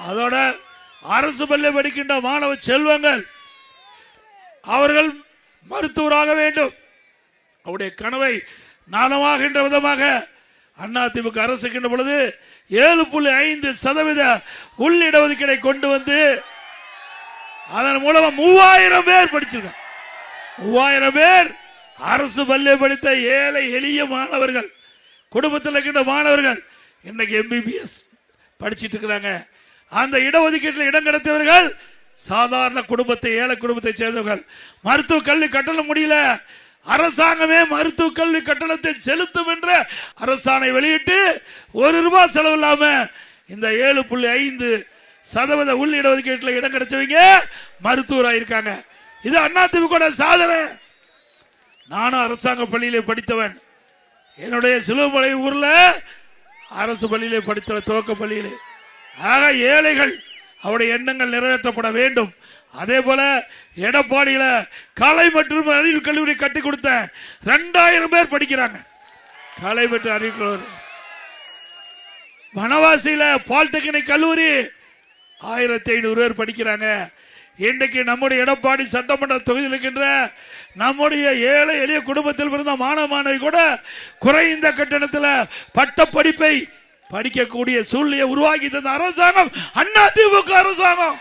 அதோட அரசு பள்ளி படிக்கின்ற மாணவ செல்வங்கள் அவர்கள் மருத்துவராக வேண்டும். அவருடைய கனவை நாணமாகின்ற விதமாக அதிமுக அரசுக்கின்ற பொழுது 7.5% உள் இடஒதுக்கீடை கொண்டு வந்து அதன் மூலமா 3000 பேர் படிச்சிருக்காங்க. 3000 பேர் அரசு பள்ளி படித்த ஏழை எளிய மாணவர்கள், குடும்பத்தில் இருக்கின்ற மாணவர்கள் இன்னைக்கு MBBS படிச்சிட்டு இருக்கிறாங்க. அந்த இடஒதுக்கீட்டில் இடம் கிடைத்தவர்கள் சாதாரண குடும்பத்தை, ஏழை குடும்பத்தை சேர்ந்தவர்கள். மருத்துவ கல்வி கட்டணம் முடியல, அரசாங்கமே மருத்துவ கல்வி கட்டணத்தை செலுத்தும் என்ற அரசாணை வெளியிட்டு ₹1 செலவு இல்லாம இந்த 7.5% உள் இடஒதுக்கீட்டில் இடம் கிடைச்சவங்க மருத்துவராக இருக்காங்க. இது அதிமுக சாதனை. நானும் அரசாங்க பள்ளியிலே படித்தவன். என்னுடைய சிலுவமலை ஊர்ல அரசு பள்ளியிலே படித்த துவக்க பள்ளியிலே. ஆக ஏழைகள் அவருடைய எண்ணங்கள் நிறைவேற்றப்பட வேண்டும். அதே போல எடப்பாடியில கலை மற்றும் அறிவியல் கல்லூரி கட்டி கொடுத்த 2000 பேர் படிக்கிறாங்க. கலை மற்றும் அறிவியல் கல்லூரி. வனவாசியில பாலிடெக்னிக் கல்லூரி 1500 பேர் படிக்கிறாங்க. இன்றைக்கு நம்முடைய எடப்பாடி சட்டமன்ற தொகுதியில் இருக்கின்ற நம்முடைய ஏழை எளிய குடும்பத்தில் பிறந்த மாணவ மாணவி கூட குறைந்த கட்டணத்தில் பட்ட படிப்பை படிக்கக்கூடிய சூழ்நிலையை உருவாக்கி தந்த அரசாங்கம் அதிமுக அரசாங்கம்.